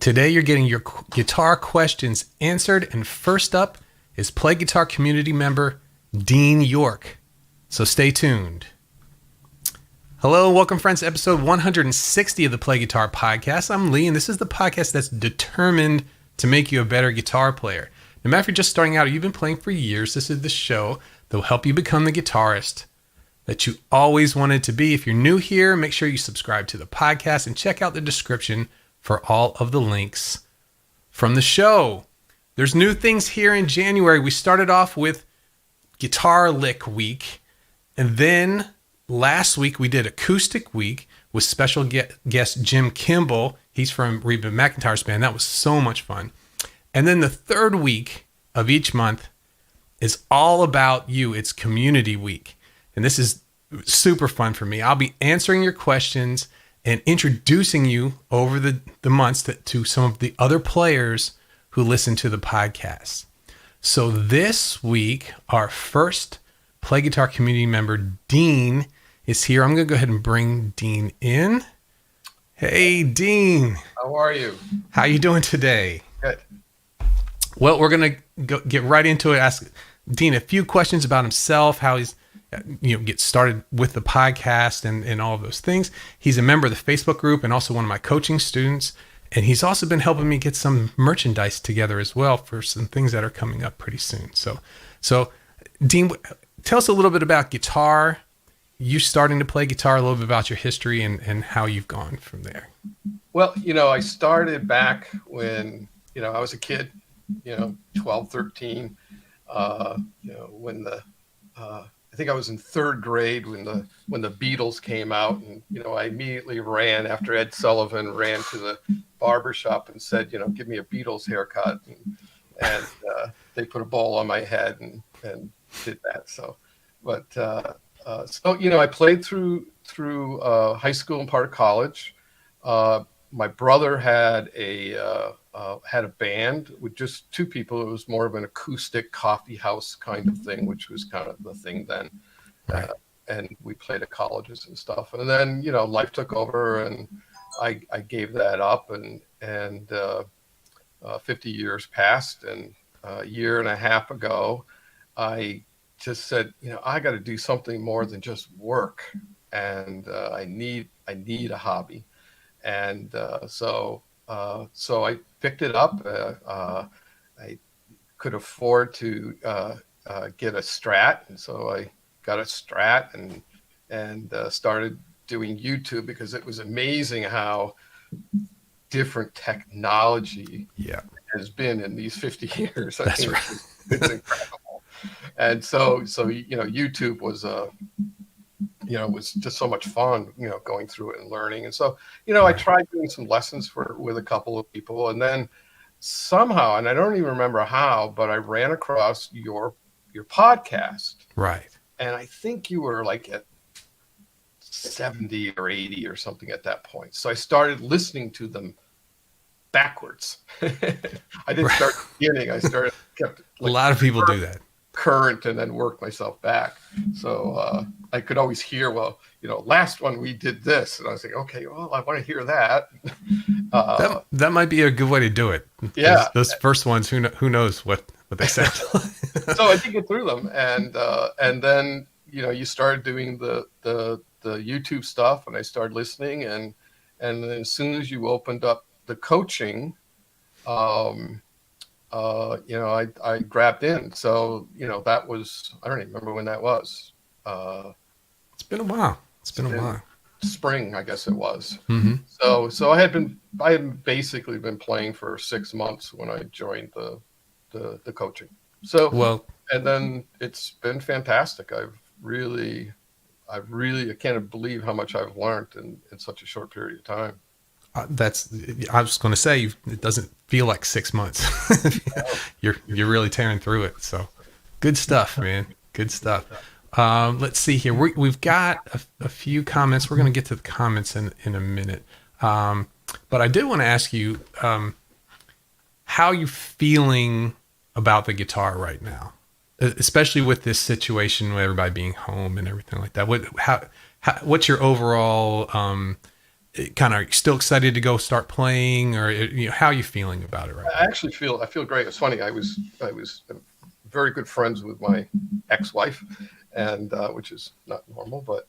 Today you're getting your guitar questions answered, and first up is Play Guitar community member Dean York. So stay tuned. Hello, welcome friends to episode 160 of the Play Guitar Podcast. I'm Lee, and this is the podcast that's determined to make you a better guitar player. No matter if you're just starting out or you've been playing for years, this is the show that will help you become the guitarist that you always wanted to be. If you're new here, make sure you subscribe to the podcast and check out the description for all of the links from the show. There's new things here in January. We started off with Guitar Lick Week, and then last week we did Acoustic Week with special guest Jim Kimball. He's from Reba McEntire's band. That was so much fun. And then the third week of each month is all about you. It's Community Week. And this is super fun for me. I'll be answering your questions and introducing you over the months to some of the other players who listen to the podcast. So this week, our first Play Guitar community member, Dean, is here. I'm going to go ahead and bring Dean in. Hey, Dean. How are you? How you doing today? Good. Well, we're going to get right into it. Ask Dean a few questions about himself, how he's get started with the podcast and all of those things. He's a member of the Facebook group and also one of my coaching students. And he's also been helping me get some merchandise together as well for some things that are coming up pretty soon. So Dean, tell us a little bit about guitar, you starting to play guitar, a little bit about your history and how you've gone from there. Well, I started back when, I was a kid, 12, 13, when I think I was in third grade when the Beatles came out, and I immediately ran after Ed Sullivan ran to the barber shop and said, give me a Beatles haircut, and they put a bowl on my head and did that. So, but I played through high school and part of college. My brother had a band with just two people. It was more of an acoustic coffee house kind of thing, which was kind of the thing then. Right. And we played at colleges and stuff. And then, life took over, and I gave that up, and 50 years passed, and a year and a half ago, I just said, I got to do something more than just work, and I need a hobby. And so I picked it up. I could afford to get a Strat, and so I got a Strat and started doing YouTube, because it was amazing how different technology has been in these 50 years. That's right. It's incredible. And so YouTube was was just so much fun, going through it and learning. And so, I tried doing some lessons with a couple of people, and then somehow, and I don't even remember how, but I ran across your podcast. Right. And I think you were like at 70 or 80 or something at that point. So I started listening to them backwards. I didn't start at the beginning. Kept a lot of people do that. Current, and then work myself back. So I could always hear, last one we did this, and I was like, okay, well, I want to hear that. That might be a good way to do it. Yeah, those first ones, who knows what they said. So I did get through them, and then you started doing the YouTube stuff, and I started listening, and then as soon as you opened up the coaching, I grabbed in. So, that was, I don't even remember when that was. It's been a while. It's been a while. Spring, I guess it was. Mm-hmm. So I had basically been playing for 6 months when I joined the coaching. So, and then it's been fantastic. I can't believe how much I've learned in such a short period of time. I was going to say, it doesn't feel like 6 months. You're really tearing through it. So good stuff, man. Good stuff. Let's see here. We've got a few comments. We're going to get to the comments in a minute. But I did want to ask you, how are you feeling about the guitar right now? Especially with this situation with everybody being home and everything like that. What's your overall kind of still excited to go start playing, or how are you feeling about it right now? I feel great. It's funny. I was very good friends with my ex-wife, and which is not normal, but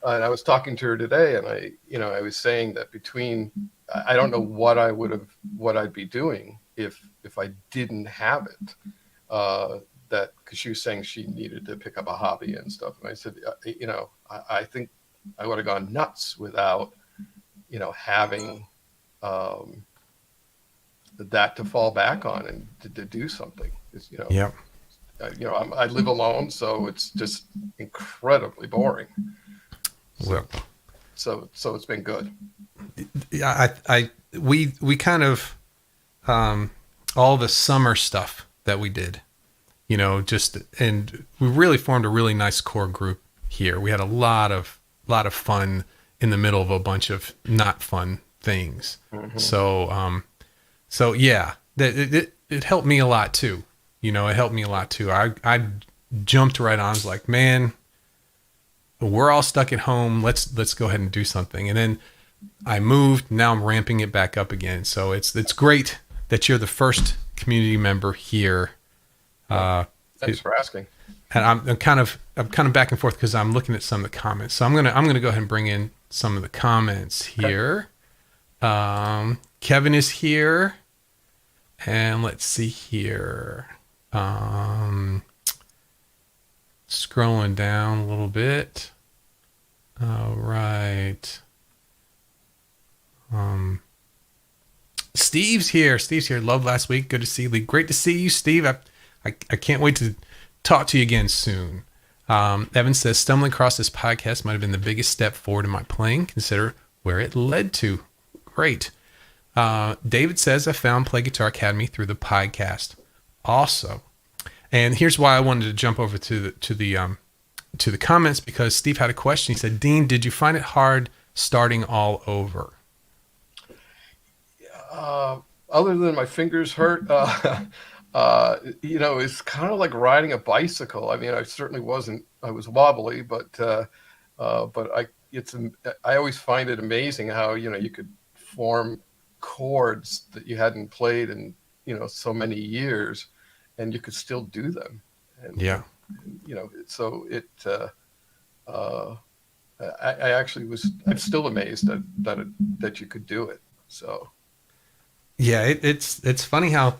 and I was talking to her today, and I was saying that I don't know what I'd be doing if I didn't have it. That because she was saying she needed to pick up a hobby and stuff, and I said, I think I would have gone nuts without having that to fall back on and to do something. Yeah. I live alone, so it's just incredibly boring. Well, so it's been good. Yeah, we kind of all the summer stuff that we did, and we really formed a really nice core group here. We had a lot of fun in the middle of a bunch of not fun things. Mm-hmm. So yeah, it helped me a lot too. It helped me a lot too. I jumped right on. I was like, man, we're all stuck at home. Let's go ahead and do something. And then I moved. Now I'm ramping it back up again. So it's great that you're the first community member here. Thanks for asking. And I'm kind of back and forth because I'm looking at some of the comments. So I'm gonna go ahead and bring in some of the comments here. Okay. Kevin is here, and let's see here. Scrolling down a little bit. All right. Steve's here. Love last week. Good to see you. Great to see you, Steve. I can't wait to talk to you again soon. Evan says, stumbling across this podcast might have been the biggest step forward in my playing. Consider where it led to. Great. David says, I found Play Guitar Academy through the podcast. Awesome. And here's why I wanted to jump over to the comments, because Steve had a question. He said, Dean, did you find it hard starting all over? Other than my fingers hurt, it's kind of like riding a bicycle. I mean, I was wobbly, but I always find it amazing how, you could form chords that you hadn't played in, so many years, and you could still do them. And, yeah. So I'm still amazed that you could do it. So. Yeah, it's funny how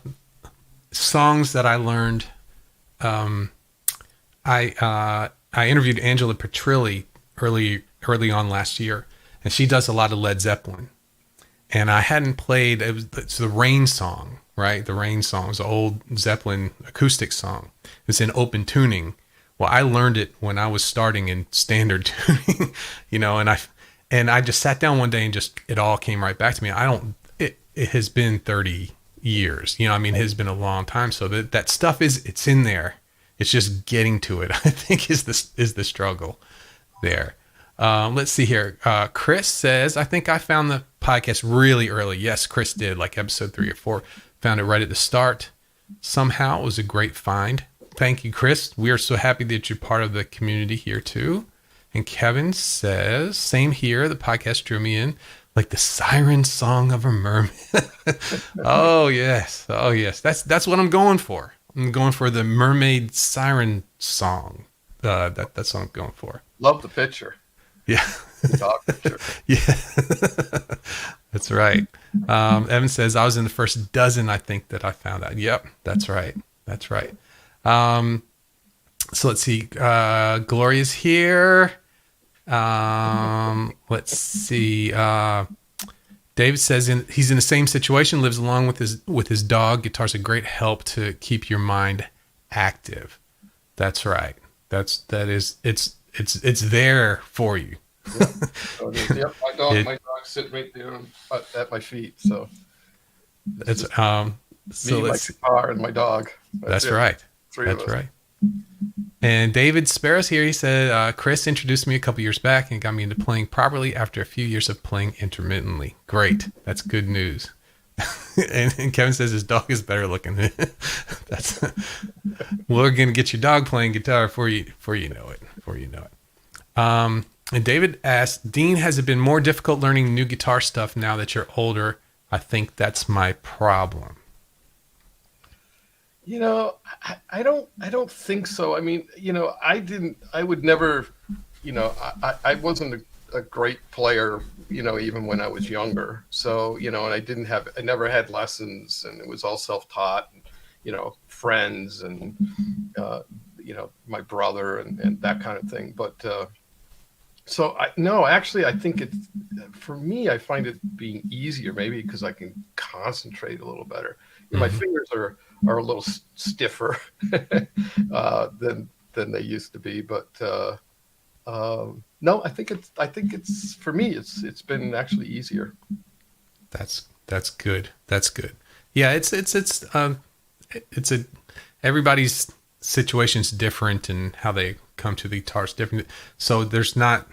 songs that I learned. I interviewed Angela Petrilli early on last year, and she does a lot of Led Zeppelin. And I hadn't played. It's the Rain song, right? The Rain song is an old Zeppelin acoustic song. It's in open tuning. Well, I learned it when I was starting in standard tuning, and I just sat down one day and it all came right back to me. It has been 30 years, it has been a long time. So that stuff it's in there. It's just getting to it, I think, is the struggle there. Let's see here. Chris says, I think I found the podcast really early. Yes, Chris did, like episode 3 or 4. Found it right at the start. Somehow it was a great find. Thank you, Chris. We are so happy that you're part of the community here too. And Kevin says, same here. The podcast drew me in like the siren song of a mermaid. Oh yes. That's what I'm going for. I'm going for the mermaid siren song. That's what I'm going for. Love the picture. Yeah. The dog picture. Yeah. That's right. Evan says, I was in the first dozen, I think, that I found out. Yep. That's right. So let's see. Gloria's here. Let's see. David says he's in the same situation, lives along with his dog. Guitar's a great help to keep your mind active. That's right. It's there for you. Yep. Yep. My dog's sitting right there at my feet. So that's my guitar and my dog. That's right. That's right. And David Sparrow's here. He said, Chris introduced me a couple years back and got me into playing properly after a few years of playing intermittently. Great. That's good news. and Kevin says his dog is better looking. We're going to get your dog playing guitar before you know it. And David asked, Dean, has it been more difficult learning new guitar stuff now that you're older? I think that's my problem. I don't think so. I mean, I would never, I wasn't a great player, even when I was younger. So, and I never had lessons, and it was all self-taught, and, friends and, my brother and that kind of thing. But, so no, actually, I think for me, I find it being easier, maybe because I can concentrate a little better. My fingers are a little stiffer than they used to be, but no, I think it's for me, it's been actually easier. That's good. That's good. Yeah, it's everybody's situation's different and how they come to the guitar's different. So there's not,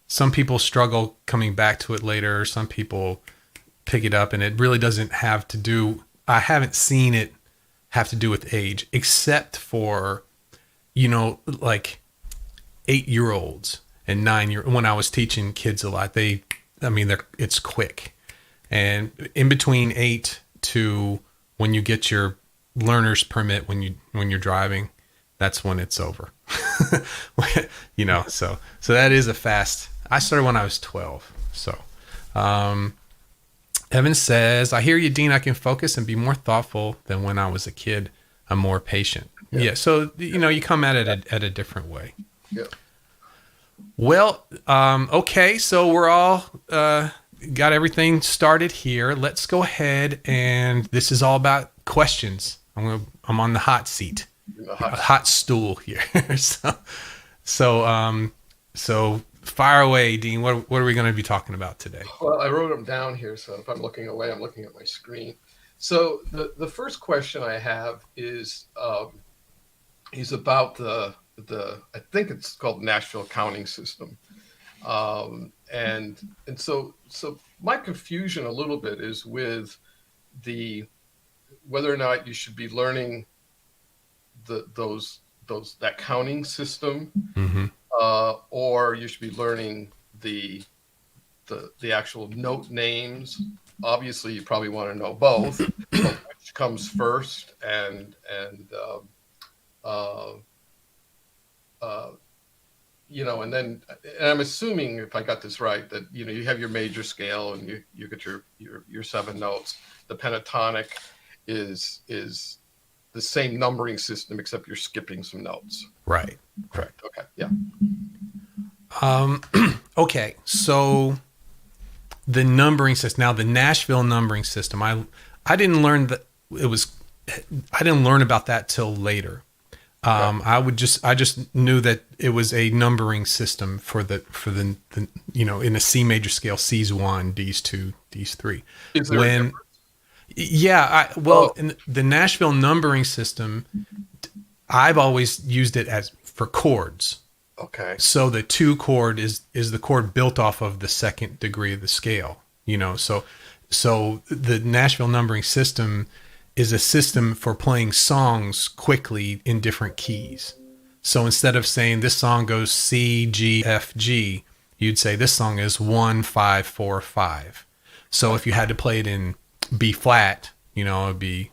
some people struggle coming back to it later. Some people pick it up, and it really doesn't have to do, I haven't seen it have to do with age, except for, like 8-year-olds and 9-year-olds. When I was teaching kids a lot, it's quick. And in between 8 to when you get your learner's permit, when you're driving, that's when it's over. So that is a fast. I started when I was 12. So, Evan says, I hear you, Dean. I can focus and be more thoughtful than when I was a kid. I'm more patient. Yeah. So, you come at it at a different way. Yeah. Well, okay. So we're all, got everything started here. Let's go ahead, and this is all about questions. I'm on the hot seat, hot stool here. So fire away, Dean. What are we going to be talking about today? Well, I wrote them down here, so if I'm looking away, I'm looking at my screen. So the first question I have is about the I think it's called Nashville counting system, and so my confusion a little bit is with whether or not you should be learning that counting system, or you should be learning the actual note names. Obviously, you probably want to know both, but which comes first, and and I'm assuming, if I got this right, that you have your major scale and you get your 7 notes. The pentatonic is the same numbering system, except you're skipping some notes. Right. Correct. Okay. Yeah. Okay. So the numbering system, now the Nashville numbering system, I didn't learn that I didn't learn about that till later. I just knew that it was a numbering system for the in a C major scale, C's 1, D's 2, D's 3. Is there a difference? Yeah, in the Nashville numbering system, I've always used it for chords. Okay. So the 2 chord is the chord built off of the second degree of the scale. So the Nashville numbering system is a system for playing songs quickly in different keys. So instead of saying this song goes C, G, F, G, you'd say this song is 1, 5, 4, 5. So if you had to play it in B flat, it'd be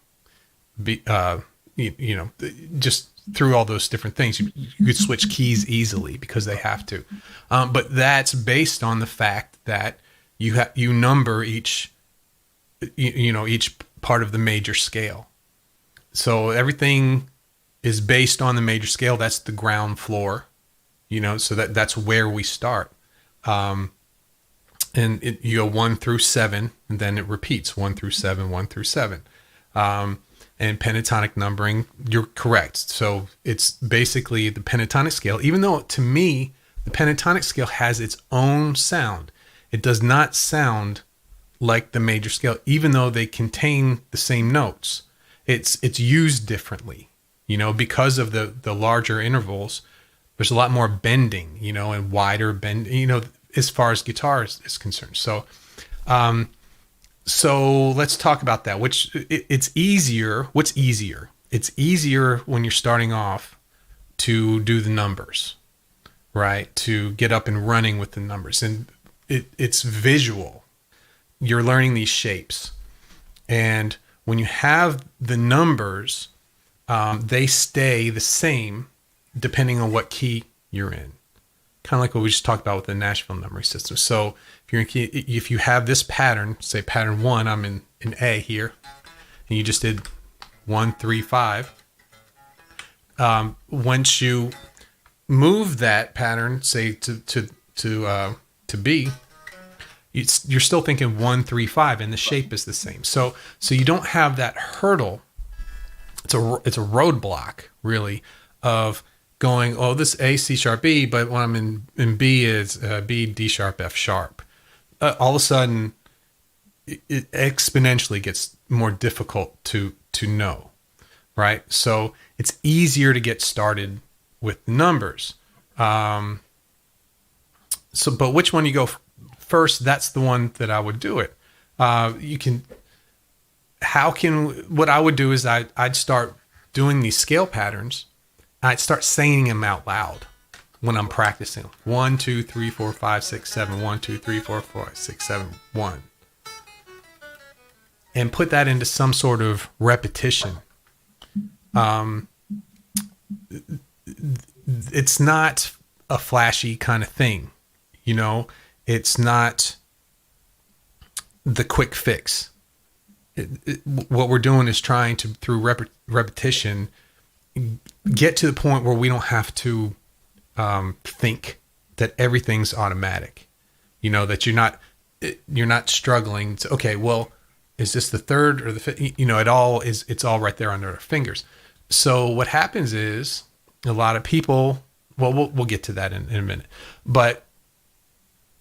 just through all those different things, you could switch keys easily because they have to. But that's based on the fact that you number each part of the major scale. So everything is based on the major scale. That's the ground floor, so that's where we start. And you go 1 through 7, and then it repeats 1 through 7, 1 through 7. And pentatonic numbering, you're correct. So it's basically the pentatonic scale, even though to me, the pentatonic scale has its own sound. It does not sound like the major scale, even though they contain the same notes. It's used differently, because of the larger intervals. There's a lot more bending, and wider bend, as far as guitar is concerned. So let's talk about that. It's easier. What's easier? It's easier when you're starting off to do the numbers. right? To get up and running with the numbers. And it's visual. You're learning these shapes. And when you have the numbers, they stay the same depending on what key you're in. Kind of like what we just talked about with the Nashville numbering system. So if you have this pattern, say pattern 1, I'm in A here, and you just did 1, 3, 5. Once you move that pattern, say to B, you're still thinking 1, 3, 5, and the shape is the same. So you don't have that hurdle. It's a roadblock, really, of going, oh, this A, C sharp, B, but when I'm in B is B, D sharp, F sharp. All of a sudden, it exponentially gets more difficult to know, right? So it's easier to get started with numbers. But which one you go first, that's the one that I would do it. What I would do is I'd start doing these scale patterns. I'd start saying them out loud when I'm practicing. 1, 2, 3, 4, 5, 6, 7. 1, 2, 3, 4, 5, 6, 7, 1. And put that into some sort of repetition. It's not a flashy kind of thing. It's not the quick fix. What we're doing is trying to, through repetition, get to the point where we don't have to think that everything's automatic. That you're not struggling to, okay, well, is this the third or the fifth? It's all right there under our fingers. So what happens is a lot of people, well, we'll get to that in a minute, but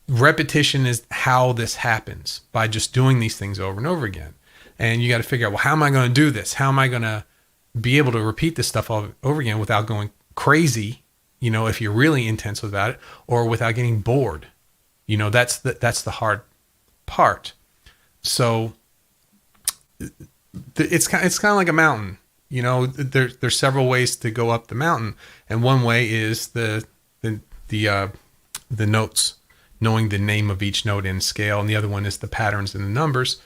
repetition is how this happens, by just doing these things over and over again. And you got to figure out, well, how am I going to do this? How am I going to be able to repeat this stuff all over again without going crazy, if you're really intense about it, or without getting bored? That's the hard part. So it's kind of like a mountain. There's several ways to go up the mountain, and one way is the notes, knowing the name of each note in scale, and the other one is the patterns and the numbers.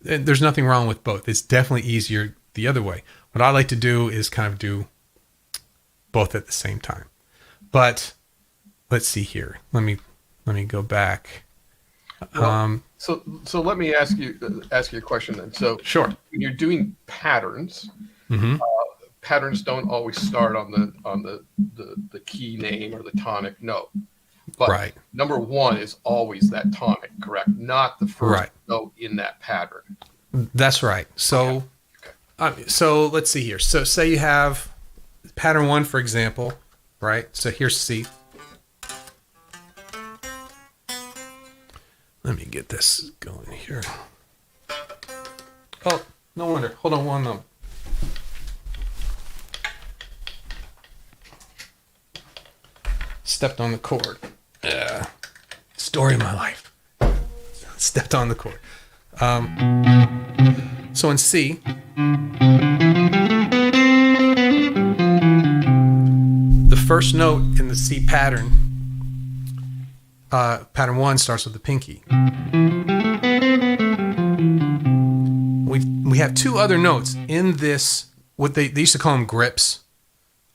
And there's nothing wrong with both. It's definitely easier the other way. What I like to do is kind of do both at the same time. But let's see here. Let me go back. So let me ask you a question then. So sure. When you're doing patterns, patterns don't always start on the key name or the tonic note. But right. Number 1 is always that tonic, correct? Not the first note in that pattern. That's right. So, so let's see here. So say you have pattern 1, for example, right? So here's C. Let me get this going here. Oh, no wonder. Hold on one moment. Stepped on the chord. Story of my life. Stepped on the chord. So in C, the first note in the C pattern, pattern 1 starts with the pinky. We have 2 other notes in this, what they used to call them grips.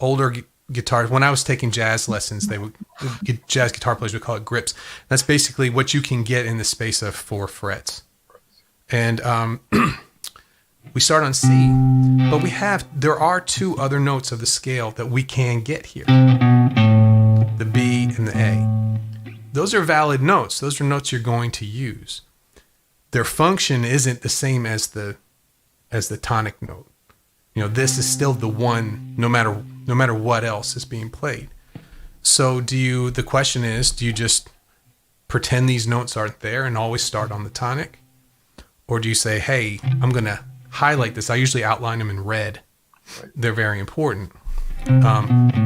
Older guitars, when I was taking jazz lessons, jazz guitar players would call it grips. That's basically what you can get in the space of 4 frets. And we start on C, but there are 2 other notes of the scale that we can get here. The B and the A. Those are valid notes. Those are notes you're going to use. Their function isn't the same as the tonic note. This is still the one, no matter what else is being played. So the question is, do you just pretend these notes aren't there and always start on the tonic? Or do you say, hey, I'm going to highlight this. I usually outline them in red. They're very important.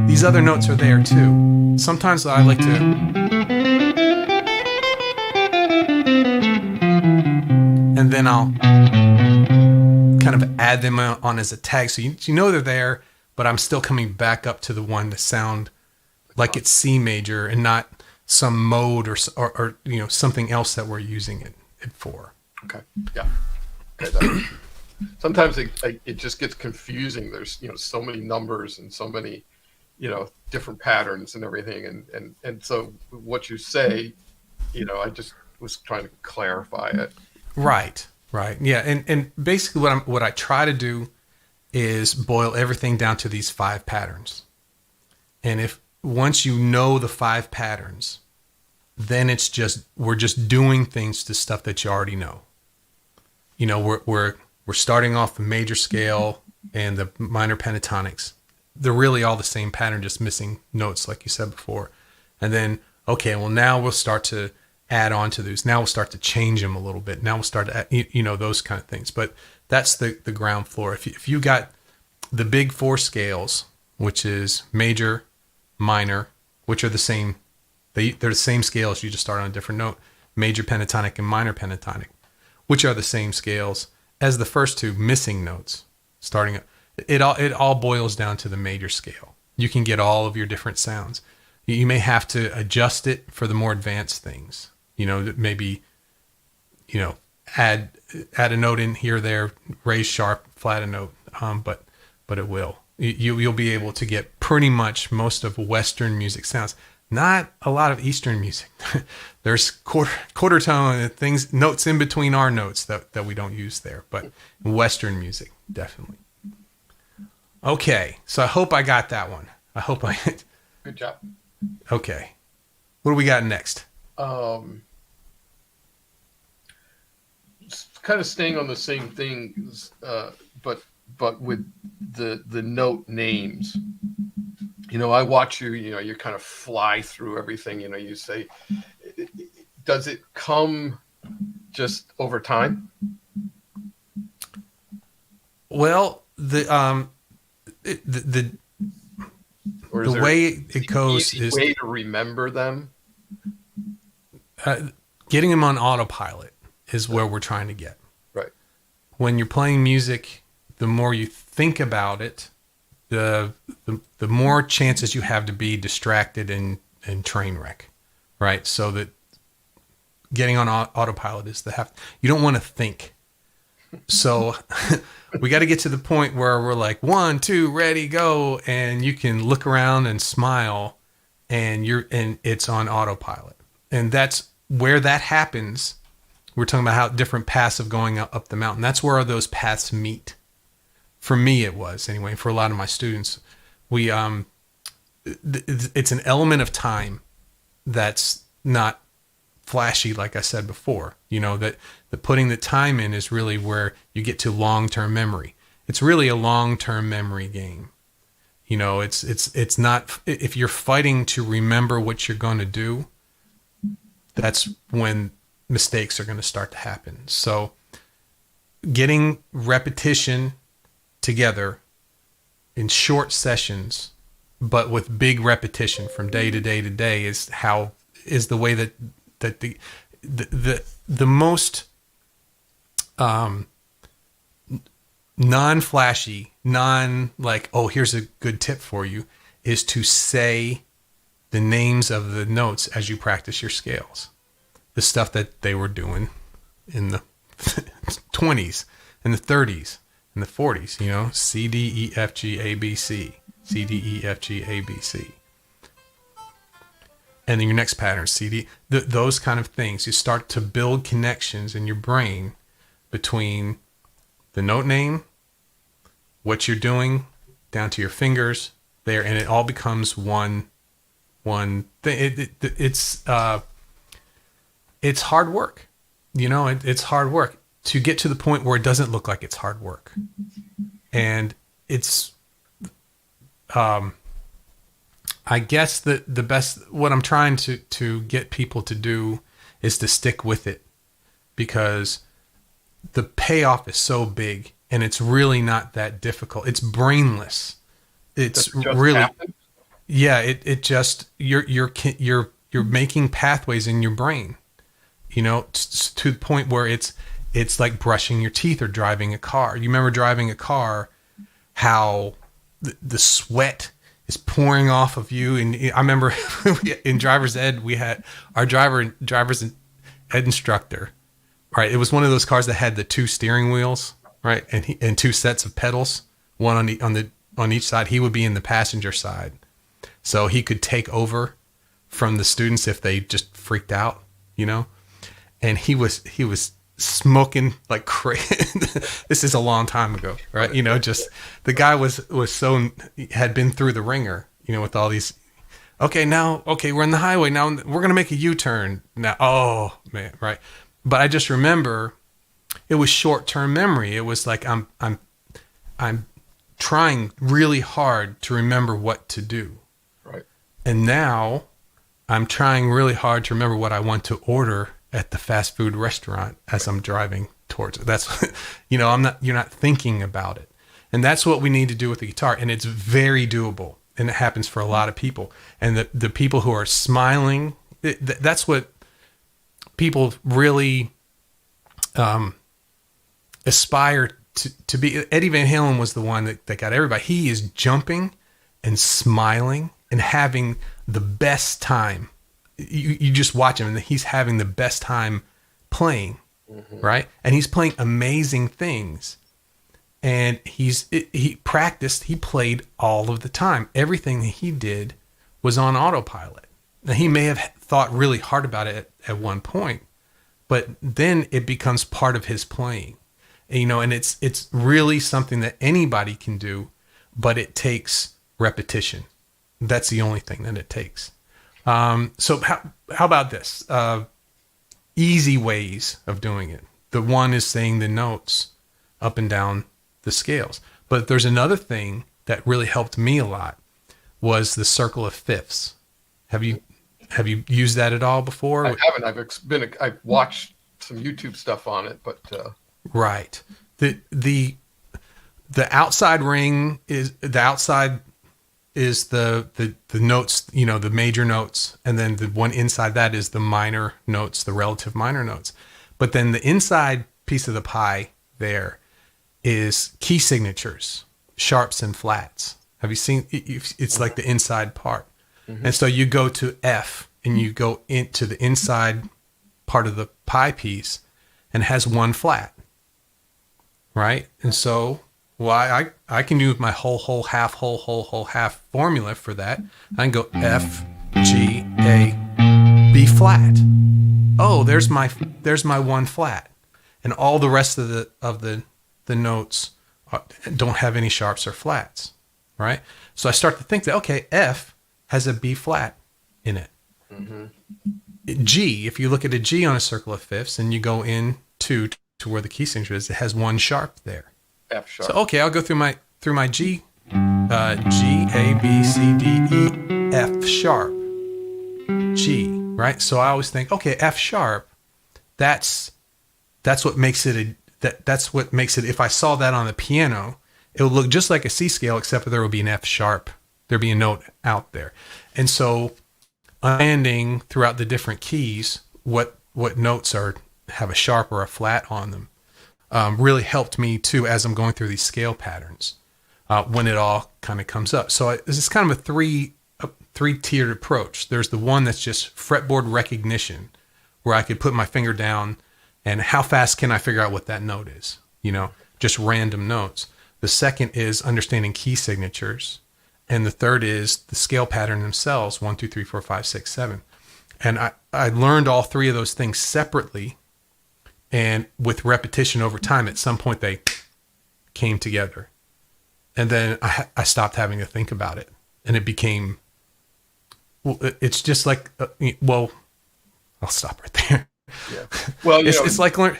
These other notes are there too. Sometimes I like to, and then I'll kind of add them on as a tag. So you know they're there, but I'm still coming back up to the one to sound like it's C major and not some mode or something else that we're using it for. Okay. Yeah. Okay. Sometimes it just gets confusing. There's so many numbers and so many different patterns and everything, and so what you say, I just was trying to clarify it. Right. Yeah. And basically what I try to do is boil everything down to these 5 patterns. And if once you know the 5 patterns, then we're just doing things to stuff that you already know. We're starting off the major scale and the minor pentatonics. They're really all the same pattern, just missing notes, like you said before. And then, okay, well, now we'll start to add on to those. Now we'll start to change them a little bit. Now we'll start to add, those kind of things. But that's the ground floor. If you got the big 4 scales, which is major, minor, which are the same, they're the same scales. You just start on a different note. Major pentatonic and minor pentatonic, which are the same scales as the first 2 missing notes. Starting it all boils down to the major scale. You can get all of your different sounds. You may have to adjust it for the more advanced things. Maybe add a note in here or there, raise sharp, flat a note. But it will. You'll be able to get pretty much most of Western music sounds. Not a lot of Eastern music. There's quarter tone and things, notes in between our notes that we don't use there. But Western music, definitely. Okay, so I hope I got that one. Good job. Okay. What do we got next? Kind of staying on the same thing, but with the note names. I watch you, you kind of fly through everything. You say, does it come just over time? Well, the way it goes is way to remember them. Getting them on autopilot is where we're trying to get. Right. When you're playing music, the more you think about it, the more chances you have to be distracted and train wreck, right? So that getting on autopilot is you don't want to think. So we got to get to the point where we're like 1, 2, ready, go, and you can look around and smile, and it's on autopilot. And that's where that happens. We're talking about how different paths of going up the mountain. That's where those paths meet. For me, it was anyway. For a lot of my students, it's an element of time that's not flashy, like I said before. That the putting the time in is really where you get to long-term memory. It's really a long-term memory game. It's not, if you're fighting to remember what you're going to do, that's when mistakes are going to start to happen. So getting repetition together in short sessions, but with big repetition from day to day to day is the way that the most non-flashy, like, oh, here's a good tip for you, is to say the names of the notes as you practice your scales. The stuff that they were doing in the 20s and the 30s and the 40s, C, D, E, F, G, A, B, C, C, D, E, F, G, A, B, C. And then your next pattern, C, D, those kind of things. You start to build connections in your brain between the note name, what you're doing, down to your fingers there, and it all becomes one thing. It's hard work. It's hard work to get to the point where it doesn't look like it's hard work. And it's, I guess the best, what I'm trying to get people to do is to stick with it, because the payoff is so big and it's really not that difficult. It's brainless. It's really, happen? Yeah, it just, you're making pathways in your brain, to the point where it's like brushing your teeth or driving a car. You remember driving a car, how the sweat is pouring off of you. And I remember in driver's ed, we had our driver's ed instructor, right? It was one of those cars that had the two steering wheels, right? And two sets of pedals, one on each side. He would be in the passenger side. So he could take over from the students if they just freaked out, and he was smoking like crazy. This is a long time ago, right? Just the guy was had been through the ringer, with all these. Okay, we're in the highway now. We're gonna make a U-turn now. Oh man, right? But I just remember, it was short-term memory. It was like I'm trying really hard to remember what to do, Right. and now I'm trying really hard to remember what I want to order at the fast food restaurant as I'm driving towards it. That's, you're not thinking about it. And that's what we need to do with the guitar. And it's very doable. And it happens for a lot of people. And the people who are smiling, that's what people really aspire to be. Eddie Van Halen was the one that got everybody. He is jumping and smiling and having the best time. You just watch him and he's having the best time playing, right? And he's playing amazing things. And he practiced, he played all of the time. Everything that he did was on autopilot. Now, he may have thought really hard about it at one point, but then it becomes part of his playing. And it's really something that anybody can do, but it takes repetition. That's the only thing that it takes. So how about this? Easy ways of doing it. The one is saying the notes up and down the scales. But there's another thing that really helped me a lot, was the circle of fifths. Have you used that at all before? I haven't. I've watched some YouTube stuff on it, but right. The outside ring is the outside is the notes, the major notes, and then the one inside that is the minor notes, the relative minor notes. But then the inside piece of the pie there is key signatures, sharps and flats. Have you seen? It's like the inside part. Mm-hmm. And so you go to F and you go into the inside part of the pie piece and it has one flat, right? And so, well, I can use my whole half formula for that. I can go F, G, A, B flat. Oh, there's my one flat, and all the rest of the notes don't have any sharps or flats, right? So I start to think that, okay, F has a B flat in it. Mm-hmm. G, if you look at a G on a circle of fifths and you go into to where the key signature is, it has one sharp there. F sharp. So okay, I'll go through my G, G, A, B, C, D, E, F sharp, G, right? So I always think, okay, F sharp, that's what makes it that's what makes it. If I saw that on the piano, it would look just like a C scale, except for there would be an F sharp. There'd be a note out there, and so understanding throughout the different keys what notes have a sharp or a flat on them. Really helped me too as I'm going through these scale patterns when it all kind of comes up. So this is kind of a three-tiered approach. There's the one that's just fretboard recognition, where I could put my finger down and how fast can I figure out what that note is? Just random notes. The second is understanding key signatures, and the third is the scale pattern themselves: 1, 2, 3, 4, 5, 6, 7. And I learned all three of those things separately. And with repetition over time, at some point they came together. And then I stopped having to think about it. And it became, it's just like, I'll stop right there. Yeah. Well, it's like learn.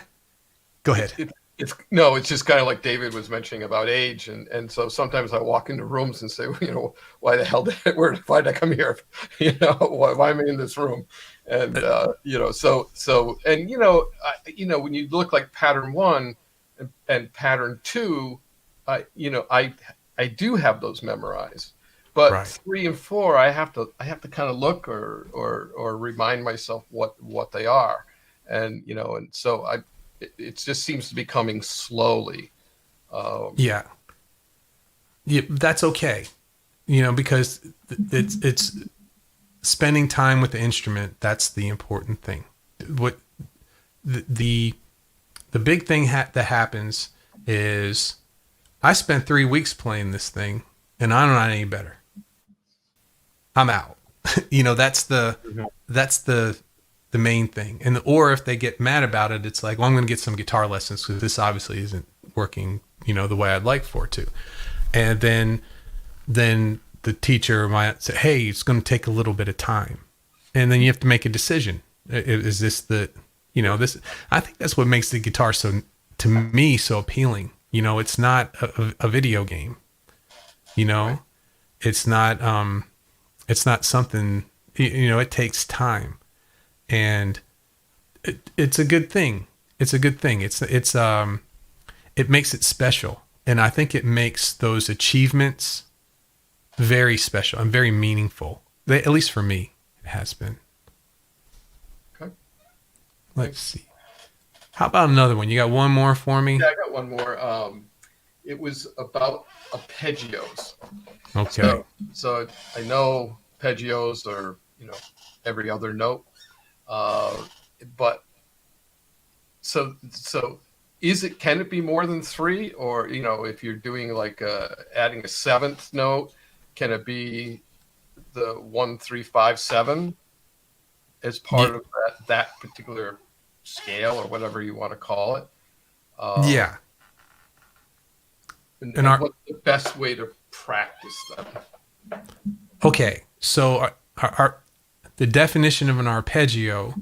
Go ahead. It's just kind of like David was mentioning about age. And so sometimes I walk into rooms and say, why the hell why did I come here? Why am I in this room? And, when you look like pattern 1 and pattern 2, I do have those memorized, but right. 3 and 4, I have to kind of look or remind myself what they are. And so it just seems to be coming slowly. Yeah, that's okay. because it's spending time with the instrument. That's the important thing. What the big thing that happens is I spent 3 weeks playing this thing and I'm not any better. I'm out. That's the main thing. Or if they get mad about it, it's like, well, I'm going to get some guitar lessons because this obviously isn't working, the way I'd like for it to. And then the teacher might say, hey, it's going to take a little bit of time. And then you have to make a decision. Is this this? I think that's what makes the guitar to me, so appealing. It's not a video game. It's not something, it takes time, and it's a good thing. It's a good thing. It makes it special. And I think it makes those achievements very special and very meaningful. At least for me, it has been. Okay. Let's see. How about another one? You got one more for me? Yeah, I got one more. It was about arpeggios. Okay. So I know arpeggios are, every other note. But so can it be more than three? Or, if you're doing like adding a seventh note, can it be the 1, 3, 5, 7 as part of that particular scale or whatever you want to call it? Yeah. And what's the best way to practice them? Okay, so the definition of an arpeggio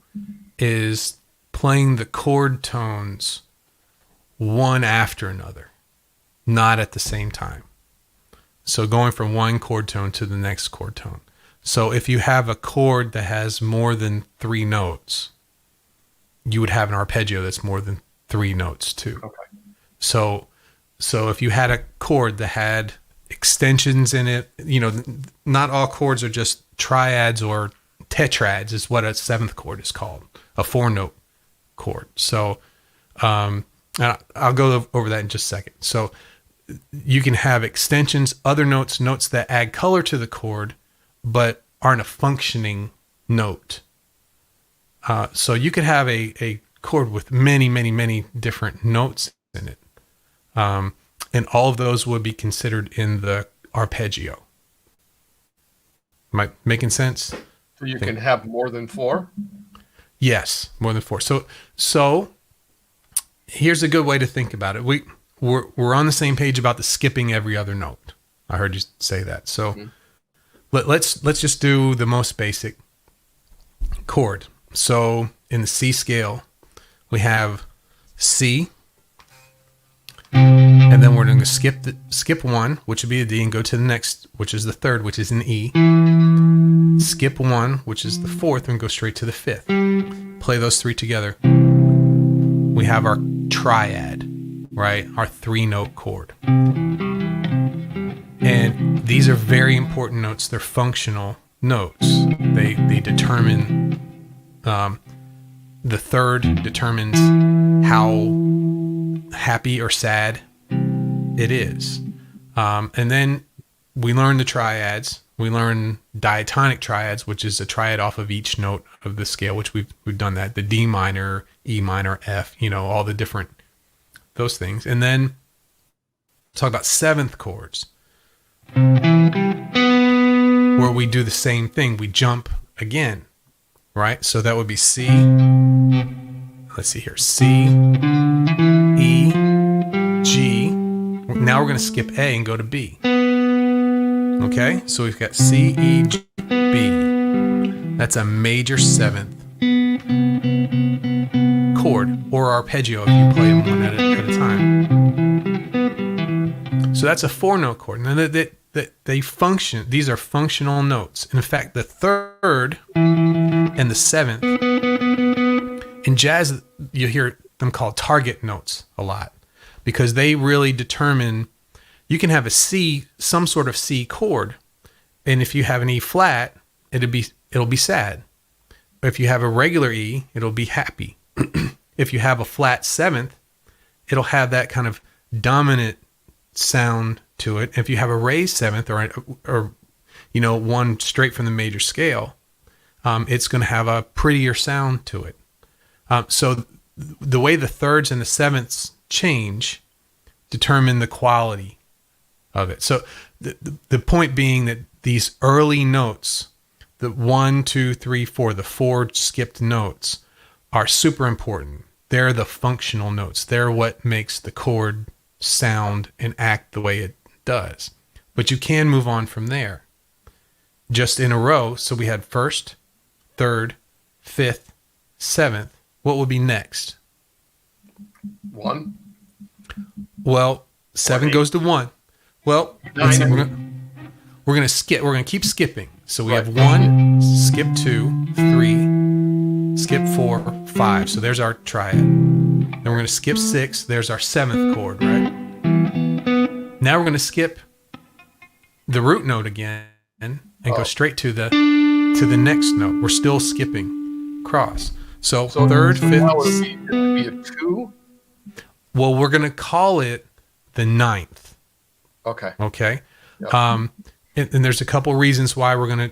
is playing the chord tones one after another, not at the same time. So going from one chord tone to the next chord tone. So if you have a chord that has more than 3 notes, you would have an arpeggio that's more than 3 notes too. Okay. So if you had a chord that had extensions in it, not all chords are just triads or tetrads is what a 7th chord is called, a 4-note chord. So I'll go over that in just a second. So you can have extensions, other notes that add color to the chord, but aren't a functioning note. So you could have a chord with many, many, many different notes in it. And all of those would be considered in the arpeggio. Am I making sense? So you can have more than 4? Yes, more than 4. So here's a good way to think about it. We're on the same page about the skipping every other note. I heard you say that. So let's just do the most basic chord. So in the C scale, we have C, and then we're going to skip 1, which would be a D, and go to the next, which is the 3rd, which is an E. Skip 1, which is the 4th, and go straight to the 5th. Play those 3 together. We have our triad, right? Our 3-note chord. And these are very important notes. They're functional notes. They determine, the 3rd determines how happy or sad it is. And then we learn the triads. We learn diatonic triads, which is a triad off of each note of the scale, which we've done that. The D minor, E minor, F, all the different, those things. And then talk about 7th chords, where we do the same thing. We jump again, right? So that would be C. Let's see here. C, E, G. Now we're going to skip A and go to B. Okay, so we've got C, E, G, B. That's a major 7th chord, or arpeggio if you play them one at a time. So that's a 4-note chord. Now they function. These are functional notes. And in fact, the 3rd and the 7th in jazz, you hear them called target notes a lot, because they really determine. You can have a C, some sort of C chord, and if you have an E flat, it'll be sad. If you have a regular E, it'll be happy. If you have a flat 7th, it'll have that kind of dominant sound to it. If you have a raised 7th or one straight from the major scale, it's going to have a prettier sound to it. So the way the thirds and the sevenths change determine the quality of it. So the point being that these early notes, the 1, 2, 3, 4, the 4 skipped notes, are super important. They're the functional notes. They're what makes the chord sound and act the way it does. But you can move on from there. Just in a row, so we had first, third, fifth, seventh. What would be next? 1. Well, 7 goes to 1. Well, we're gonna skip. We're gonna keep skipping. So we have 1, skip 2, 3, skip 4, 5. So there's our triad. Then we're gonna skip 6. There's our 7th chord, right? Now we're gonna skip the root note again and go straight to the next note. We're still skipping cross. So third, fifth. That would be a 2. Well, we're gonna call it the 9th. Okay. Okay. Yep. And there's a couple reasons why we're gonna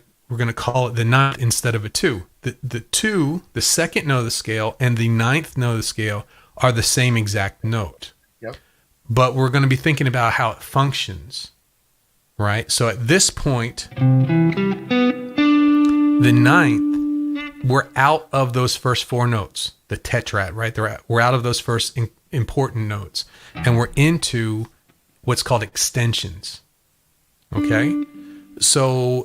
call it the 9th instead of a 2. The 2, the second note of the scale, and the 9th note of the scale are the same exact note. Yep. But we're going to be thinking about how it functions, right? So at this point, the 9th, we're out of those first 4 notes, the tetrad, right? We're out of those first important notes, and we're into what's called extensions. Okay, so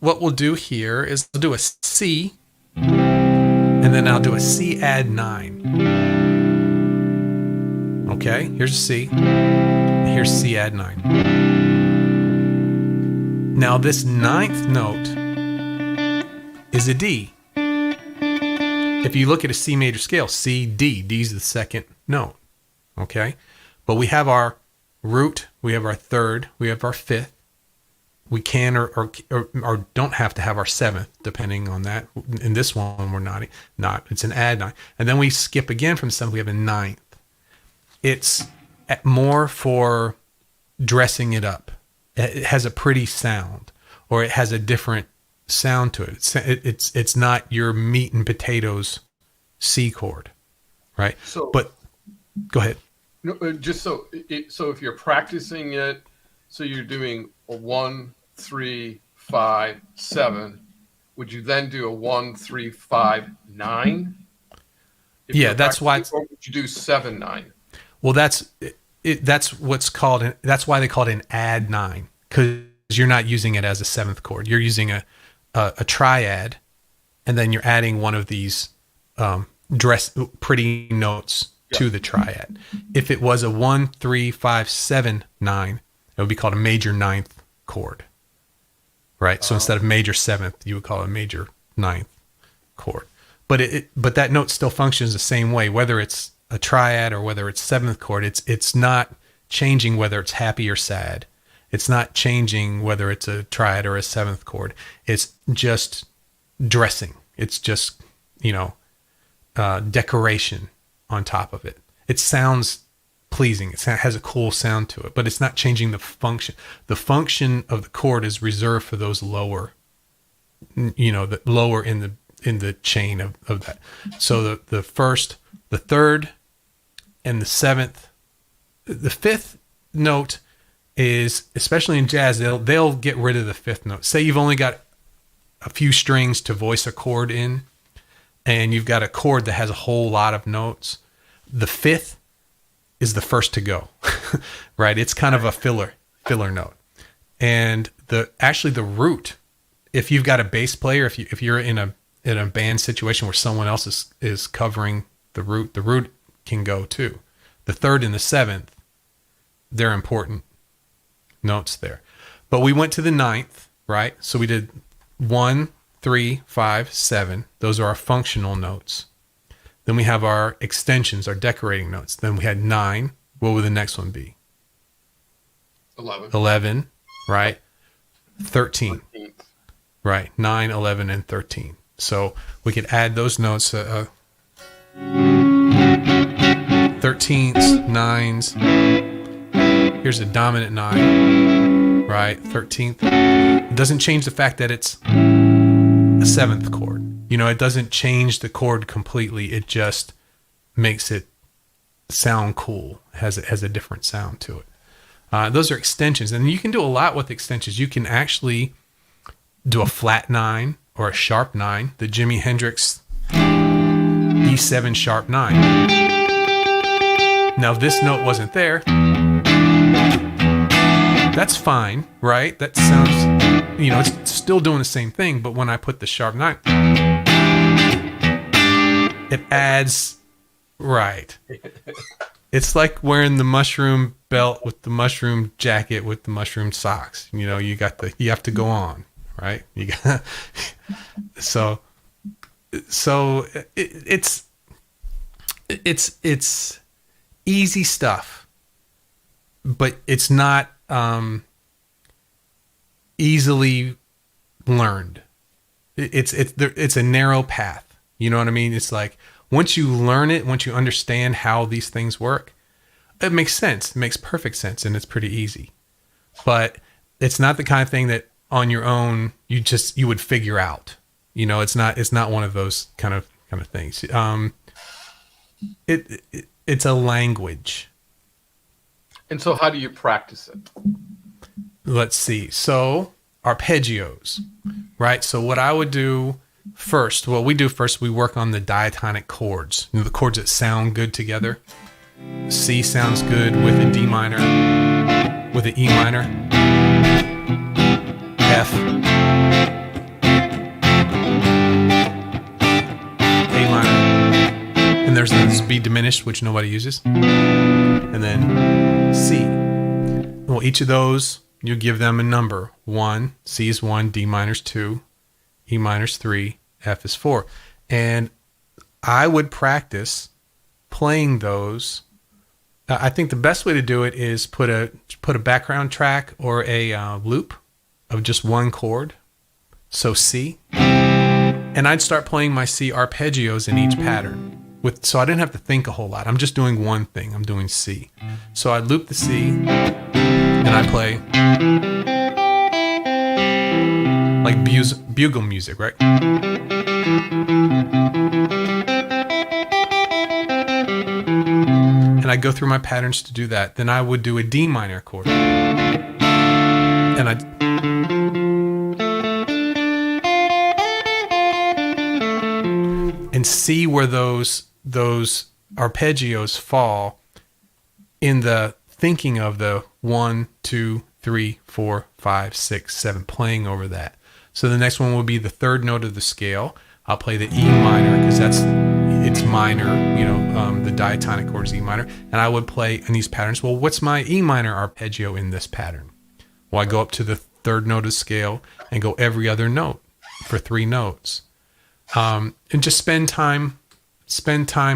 what we'll do here is I'll do a C, and then I'll do a C add 9. Okay, here's a C, here's C add 9. Now this 9th note is a D. If you look at a C major scale, C, D, D's the second note. Okay, but we have our root, we have our third, we have our fifth. We can or don't have to have our 7th, depending on that. In this one, we're not. It's an add 9. And then we skip again from 7th, we have a 9th. It's more for dressing it up. It has a pretty sound, or it has a different sound to it. It's not your meat and potatoes C chord, right? But go ahead. No, just so if you're practicing it, so you're doing a 1, 3, 5, 7. Would you then do a 1, 3, 5, 9? Yeah, that's why. Or would you do 7, 9? Well, that's what's called. That's why they call it an add 9, because you're not using it as a 7th chord. You're using a triad, and then you're adding one of these pretty notes to the triad. If it was a 1, 3, 5, 7, 9, it would be called a major 9th chord, right? So instead of major 7th, you would call it a major 9th chord. But that note still functions the same way, whether it's a triad or whether it's 7th chord. It's not changing whether it's happy or sad. It's not changing whether it's a triad or a 7th chord. It's just dressing. It's just decoration on top of it. It sounds pleasing. It has a cool sound to it, but it's not changing the function. The function of the chord is reserved for those lower, the lower in the chain of that. So the first, the third, and the 7th, the 5th note is, especially in jazz, they'll get rid of the 5th note. Say you've only got a few strings to voice a chord in, and you've got a chord that has a whole lot of notes. The 5th is the first to go, right? It's kind of a filler note. And the root, if you've got a bass player, if you're in a band situation where someone else is covering the root can go too. The 3rd and the 7th, they're important notes there. But we went to the 9th, right? So we did 1, 3, 5, 7. Those are our functional notes. Then we have our extensions, our decorating notes. Then we had 9. What would the next one be? 11. 11, right? 13. 13th. Right. 9, 11, and 13. So we could add those notes. 13ths, 9s. Here's a dominant 9, right? 13th. It doesn't change the fact that it's a seventh chord. You know, it doesn't change the chord completely. It just makes it sound cool. It has a different sound to it. Those are extensions, and you can do a lot with extensions. You can actually do a flat 9 or a sharp 9, the Jimi Hendrix E7 sharp 9. Now, if this note wasn't there, that's fine, right? That sounds, you know, it's still doing the same thing, but when I put the sharp 9, it adds, right. It's like wearing the mushroom belt with the mushroom jacket with the mushroom socks. You know, you have to go on, right? You got so it's easy stuff, but it's not easily learned. It's a narrow path. You know what I mean? It's like, once you learn it, once you understand how these things work, it makes sense. It makes perfect sense, and it's pretty easy. But it's not the kind of thing that on your own you would figure out. You know, it's not one of those kind of things. It's a language. And so, how do you practice it? Let's see. So, arpeggios, right? So what I would do first, what we do first, we work on the diatonic chords, you know, the chords that sound good together. C sounds good with a D minor, with an E minor, F, A minor, and there's this B diminished, which nobody uses, and then C. Well, each of those, you give them a number. 1, C is 1, D minor's 2, E minor's 3, F is 4. And I would practice playing those. I think the best way to do it is put a background track or a loop of just one chord. So C. And I'd start playing my C arpeggios in each pattern. So I didn't have to think a whole lot. I'm just doing one thing. I'm doing C. So I'd loop the C and I play like bugle music, right? And I go through my patterns to do that. Then I would do a D minor chord. And see where those arpeggios fall in the thinking of the 1, 2, 3, 4, 5, 6, 7, playing over that. So the next one will be the third note of the scale. I'll play the E minor because it's minor, you know, the diatonic chord is E minor. And I would play in these patterns. Well, what's my E minor arpeggio in this pattern? Well, I go up to the third note of the scale and go every other note for 3 notes. And just spend time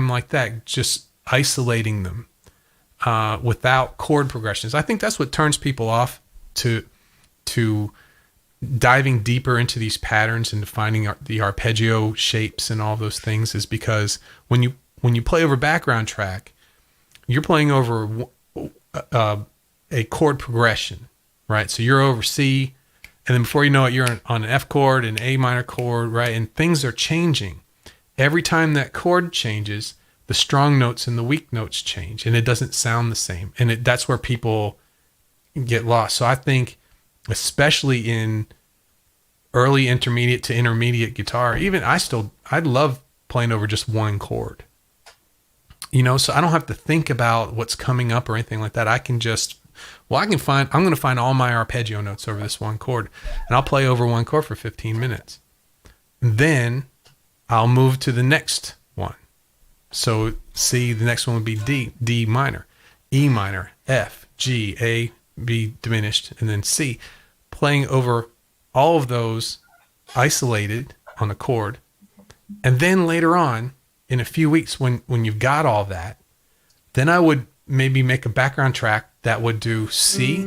like that, just isolating them without chord progressions. I think that's what turns people off to diving deeper into these patterns and finding the arpeggio shapes and all those things, is because when you play over background track, you're playing over a chord progression, right? So you're over C, and then before you know it, you're on an F chord, an A minor chord, right? And things are changing. Every time that chord changes, the strong notes and the weak notes change, and it doesn't sound the same. And that's where people get lost. So I think, especially in early intermediate to intermediate guitar, I love playing over just one chord. You know, so I don't have to think about what's coming up or anything like that. I'm going to find all my arpeggio notes over this one chord, and I'll play over one chord for 15 minutes. Then I'll move to the next one. So C, the next one would be D minor, E minor, F, G, A, B diminished, and then C, playing over all of those isolated on a chord. And then later on, in a few weeks, when you've got all that, then I would maybe make a background track that would do C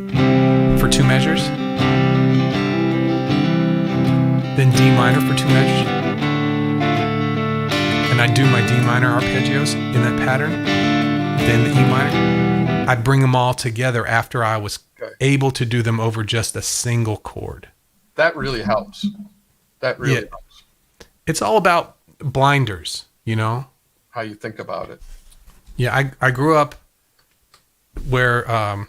for 2 measures, then D minor for 2 measures, and I do my D minor arpeggios in that pattern, then the E minor. I bring them all together after I was able to do them over just a single chord. that really helps. That really Yeah. helps. It's all about blinders, you know? How you think about it. Yeah, I grew up where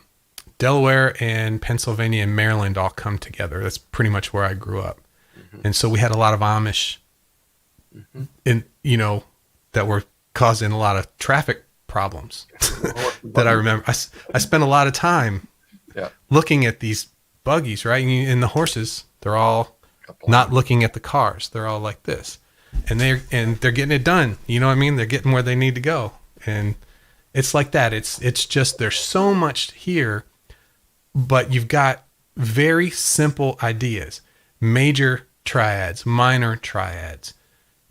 Delaware and Pennsylvania and Maryland all come together. That's pretty much where I grew up. And so we had a lot of Amish in, you know, that were causing a lot of traffic problems that I remember. I spent a lot of time looking at these buggies, right? And the horses, they're all not looking at the cars. They're all like this. And they're getting it done. You know what I mean? They're getting where they need to go. And it's like that. It's just, there's so much here, but you've got very simple ideas. Major triads, minor triads,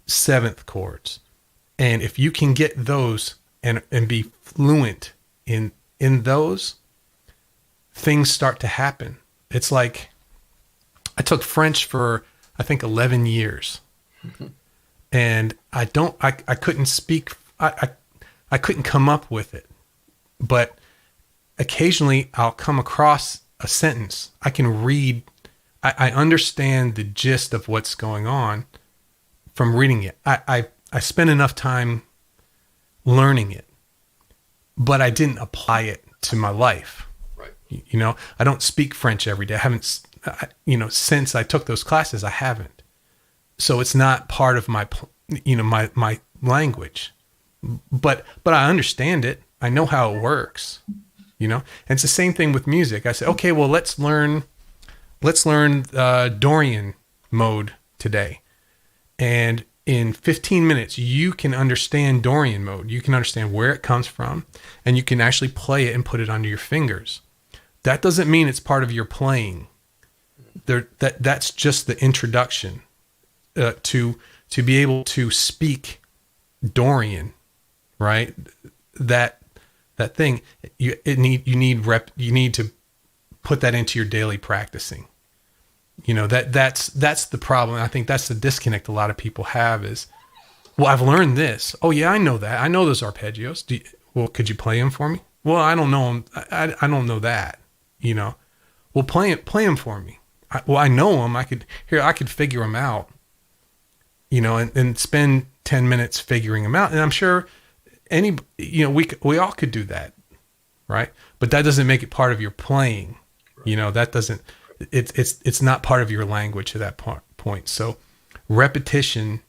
seventh chords. And if you can get those and be fluent in those, things start to happen. It's like, I took French for, I think, 11 years. And I couldn't speak, I couldn't come up with it. But occasionally I'll come across a sentence. I can read, I understand the gist of what's going on from reading it. I spent enough time learning it, but I didn't apply it to my life. Right. You know, I don't speak French every day. I haven't, you know, since I took those classes, I haven't. So it's not part of my, you know, my language, but I understand it. I know how it works, you know, and it's the same thing with music. I say, okay, well, let's learn Dorian mode today. And in 15 minutes, you can understand Dorian mode. You can understand where it comes from, and you can actually play it and put it under your fingers. That doesn't mean it's part of your playing. That's just the introduction to be able to speak Dorian, right? That thing you need to put that into your daily practicing. You know, that's the problem. I think that's the disconnect a lot of people have is, well, I've learned this. Oh yeah, I know that. I know those arpeggios. Well, could you play them for me? Well, I don't know them. I don't know that. You know, well, play them for me. I know them. I could figure them out. You know, and spend 10 minutes figuring them out. And I'm sure we all could do that, right? But that doesn't make it part of your playing. Right. You know, that doesn't. It's not part of your language at that point. So repetition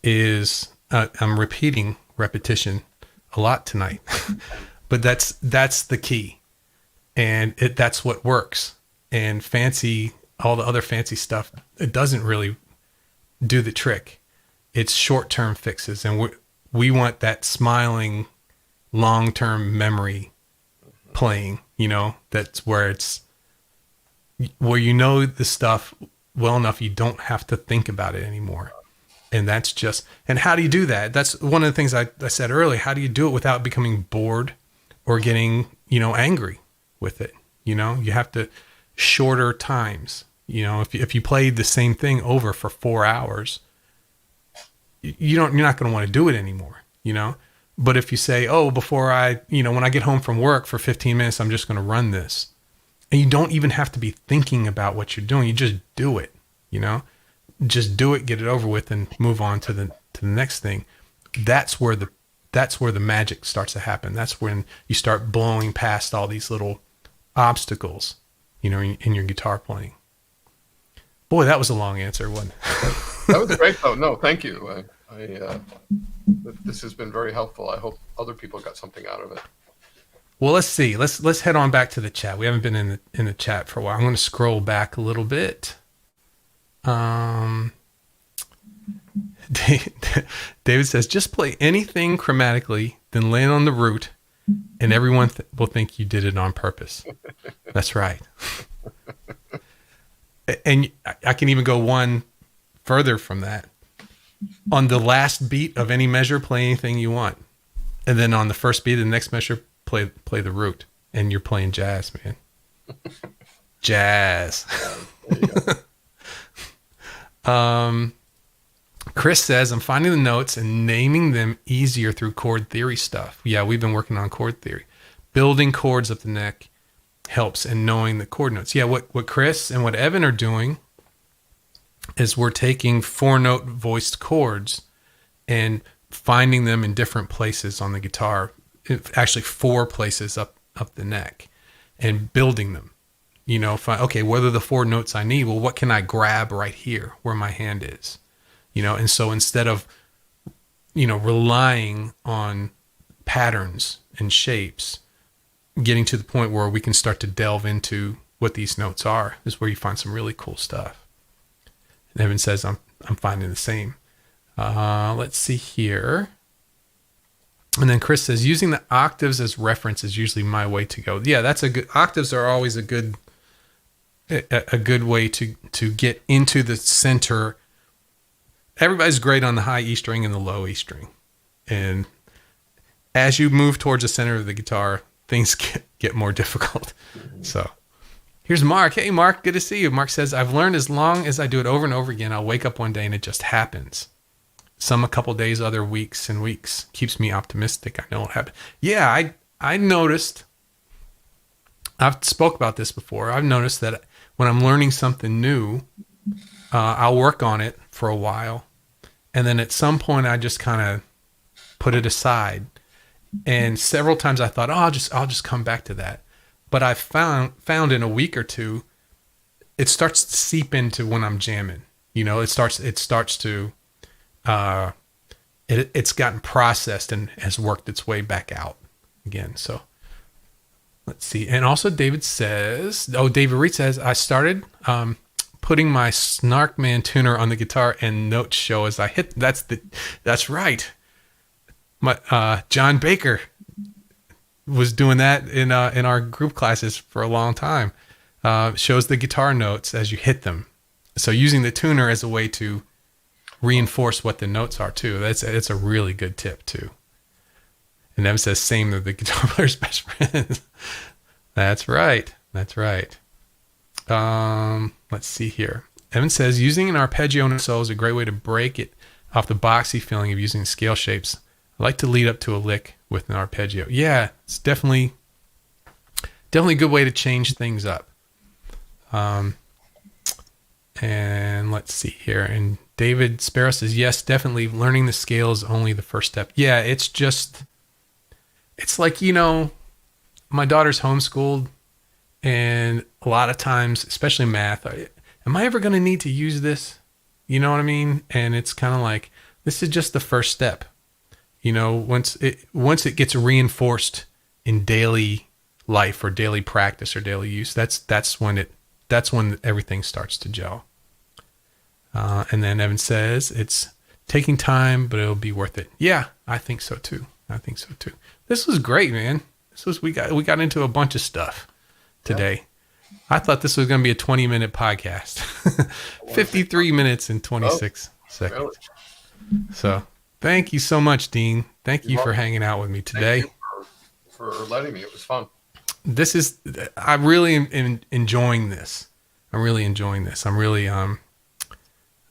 is, I'm repeating repetition a lot tonight, but that's the key. And that's what works. And all the other fancy stuff, it doesn't really do the trick. It's short-term fixes. And we want that smiling, long-term memory playing, you know, that's where you know the stuff well enough you don't have to think about it anymore. And that's just, and how do you do that? That's one of the things I said earlier. How do you do it without becoming bored or getting, you know, angry with it? You know, you have to shorter times. You know, if you played the same thing over for 4 hours, you're not going to want to do it anymore, you know? But if you say, oh, when I get home from work for 15 minutes, I'm just going to run this. And you don't even have to be thinking about what you're doing. You just do it, you know? Just do it, get it over with, and move on to the next thing. That's where the magic starts to happen. That's when you start blowing past all these little obstacles, you know, in your guitar playing. Boy, that was a long answer, wasn't it? That was great, though. No, thank you. This has been very helpful. I hope other people got something out of it. Well, let's see. Let's head on back to the chat. We haven't been in the chat for a while. I'm going to scroll back a little bit. David says, just play anything chromatically, then land on the root, and everyone will think you did it on purpose. That's right. And I can even go one further from that. On the last beat of any measure, play anything you want. And then on the first beat of the next measure, play the root. And you're playing jazz, man. Jazz. Chris says, I'm finding the notes and naming them easier through chord theory stuff. Yeah, we've been working on chord theory. Building chords up the neck helps in knowing the chord notes. Yeah, what Chris and what Evan are doing is we're taking 4-note voiced chords and finding them in different places on the guitar, actually 4 places up the neck, and building them. Okay, what are the 4 notes I need? Well, what can I grab right here where my hand is? And so instead of, relying on patterns and shapes, getting to the point where we can start to delve into what these notes are is where you find some really cool stuff. And Evan says, I'm finding the same. Let's see here. And then Chris says, using the octaves as reference is usually my way to go. Yeah, octaves are always a good way to get into the center. Everybody's great on the high E string and the low E string. And as you move towards the center of the guitar, things get more difficult. So here's Mark. Hey, Mark, good to see you. Mark says, I've learned as long as I do it over and over again, I'll wake up one day and it just happens. Some a couple days, other weeks and weeks. Keeps me optimistic. I know it'll happen. Yeah, I noticed, I've spoke about this before. I've noticed that when I'm learning something new, I'll work on it for a while. And then at some point I just kind of put it aside. And several times I thought, I'll just come back to that. But I found in a week or two, it starts to seep into when I'm jamming. It starts to, it's gotten processed and has worked its way back out again. So let's see. And also David Reed says, I started putting my Snarkman tuner on the guitar and notes show as I hit. That's right. John Baker was doing that in our group classes for a long time. Shows the guitar notes as you hit them. So using the tuner as a way to reinforce what the notes are too. It's a really good tip too. And Evan says, same with the guitar player's best friend. That's right. Let's see here. Evan says, using an arpeggio in solo is a great way to break it off the boxy feeling of using scale shapes. I like to lead up to a lick with an arpeggio. Yeah, it's definitely a good way to change things up. And let's see here. And David Sparrow says, yes, definitely learning the scale is only the first step. Yeah, it's like, my daughter's homeschooled, and a lot of times, especially math, am I ever going to need to use this? You know what I mean? And it's kind of like, this is just the first step. Once it gets reinforced in daily life or daily practice or daily use, that's when everything starts to gel. And then Evan says, it's taking time, but it'll be worth it. Yeah, I think so too. This was great, man. We got into a bunch of stuff today. Yeah. I thought this was going to be a 20-minute podcast. 53 minutes and 26 seconds. Really? So thank you so much, Dean. Thank you for hanging out with me today. Thank you for letting me. It was fun. I'm really enjoying this. I'm really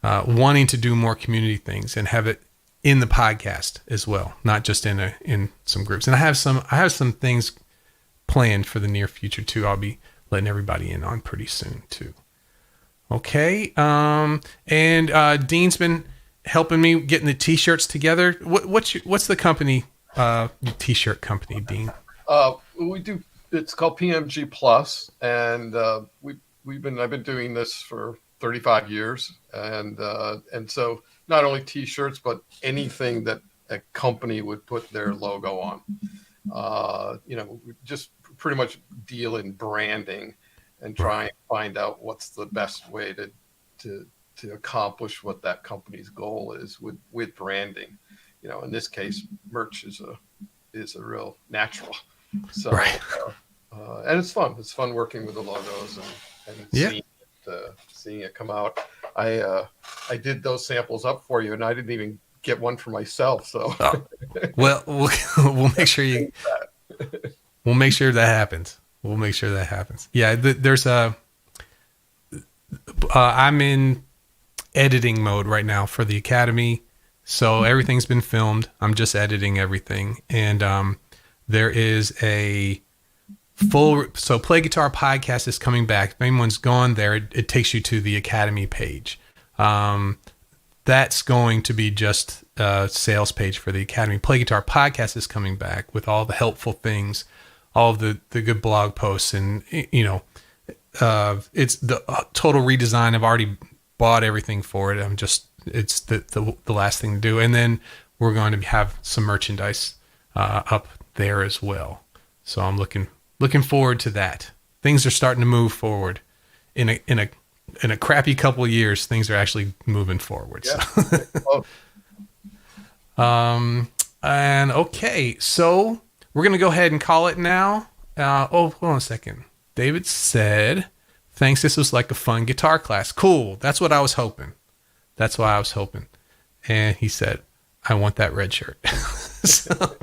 wanting to do more community things and have it in the podcast as well, not just in some groups. And I have some things planned for the near future too. I'll be letting everybody in on pretty soon too. Okay. And Dean's been helping me getting the t-shirts together. What's the company, t-shirt company, Dean? We do. It's called PMG Plus, and I've been doing this for 35 years, and so not only t-shirts but anything that a company would put their logo on. We just pretty much deal in branding and try and find out what's the best way to accomplish what that company's goal is with branding. In this case, merch is a real natural. So, right. And it's fun. It's fun working with the logos and seeing it come out. I did those samples up for you, and I didn't even get one for myself. So, well, we'll make sure we'll make sure that happens. Yeah, there's I'm in editing mode right now for the Academy, so everything's been filmed. I'm just editing everything, and there is So Play Guitar Podcast is coming back. If anyone's gone there, it takes you to the Academy page. That's going to be just a sales page for the Academy. Play Guitar Podcast is coming back with all the helpful things, all of the good blog posts, and it's the total redesign. I've already bought everything for it. It's the last thing to do, and then we're going to have some merchandise up there as well. So I'm looking forward to that. Things are starting to move forward. In a crappy couple of years, things are actually moving forward. Yeah. So. And okay, so we're going to go ahead and call it now. Hold on a second. David said, thanks. This was like a fun guitar class. Cool. That's what I was hoping. That's why I was hoping. And he said, I want that red shirt. So,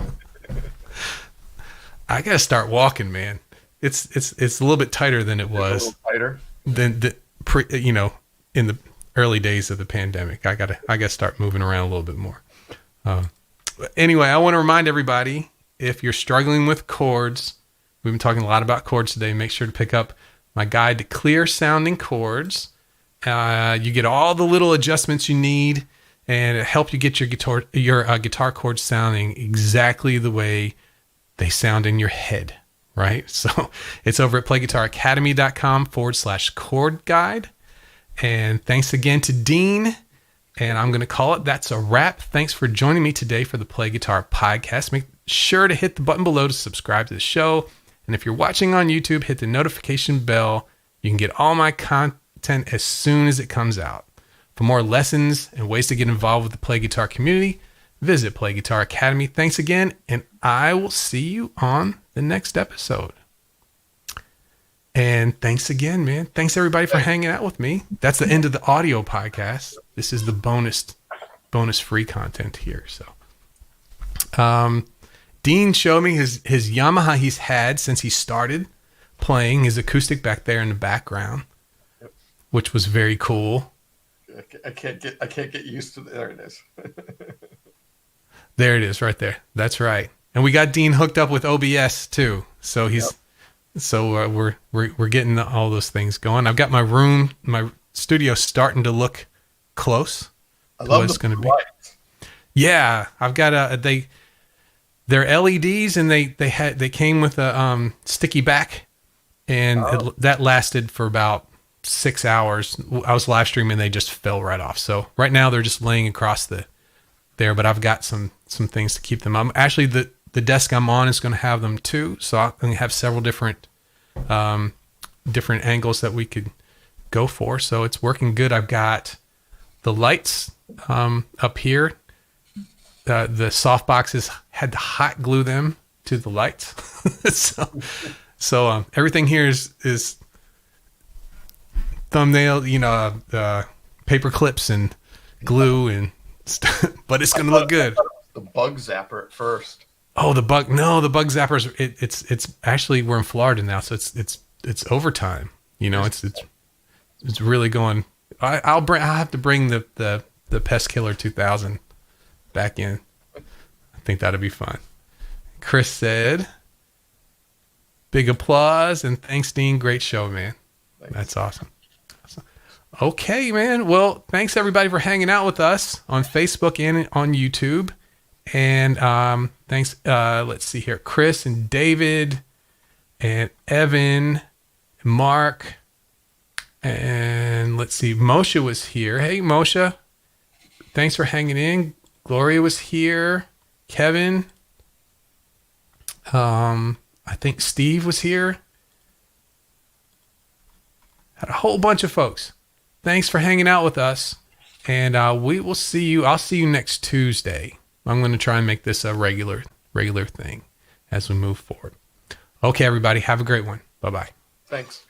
I got to start walking, man. It's a little bit tighter than it was. A little tighter. In the early days of the pandemic. I gotta start moving around a little bit more. Anyway, I want to remind everybody, if you're struggling with chords, we've been talking a lot about chords today. Make sure to pick up my guide to clear sounding chords. You get all the little adjustments you need, and it helps you get your guitar chords sounding exactly the way they sound in your head, right? So it's over at playguitaracademy.com/chord guide. And thanks again to Dean. And I'm going to call it That's a Wrap. Thanks for joining me today for the Play Guitar Podcast. Make sure to hit the button below to subscribe to the show. And if you're watching on YouTube, hit the notification bell. You can get all my content as soon as it comes out. For more lessons and ways to get involved with the Play Guitar community, visit Play Guitar Academy. Thanks again, and I will see you on the next episode. And thanks again, man. Thanks everybody for hanging out with me. That's the end of the audio podcast. This is the bonus free content here. So, Dean showed me his Yamaha he's had since he started playing, his acoustic back there in the background, which was very cool. I can't get used to there it is. There it is right there. That's right. And we got Dean hooked up with OBS too. So we're getting all those things going. I've got my studio starting to look close. I love the blue lights. Yeah, I've got they're LEDs, and they came with a sticky back, and that lasted for about 6 hours. I was live streaming, and they just fell right off. So right now they're just laying across there, but I've got some things to keep them. I'm actually the desk I'm on is going to have them too. So I'm going to have several different angles that we could go for. So it's working good. I've got the lights up here. The soft boxes had to hot glue them to the lights. so everything here is thumbnail, paper clips and glue and stuff, but it's going to look good. The bug zapper at first. Oh, the bug zappers. It's actually, we're in Florida now, so it's overtime. It's really going. I'll have to bring the Pest Killer 2000 back in. I think that'll be fun. Chris said, big applause and thanks, Dean. Great show, man. Thanks. That's awesome. Okay, man. Well, thanks everybody for hanging out with us on Facebook and on YouTube. And thanks. Let's see here. Chris and David and Evan and Mark. And let's see. Moshe was here. Hey, Moshe. Thanks for hanging in. Gloria was here. Kevin. I think Steve was here. Had a whole bunch of folks. Thanks for hanging out with us. And we will see you. I'll see you next Tuesday. I'm going to try and make this a regular thing as we move forward. Okay, everybody. Have a great one. Bye-bye. Thanks.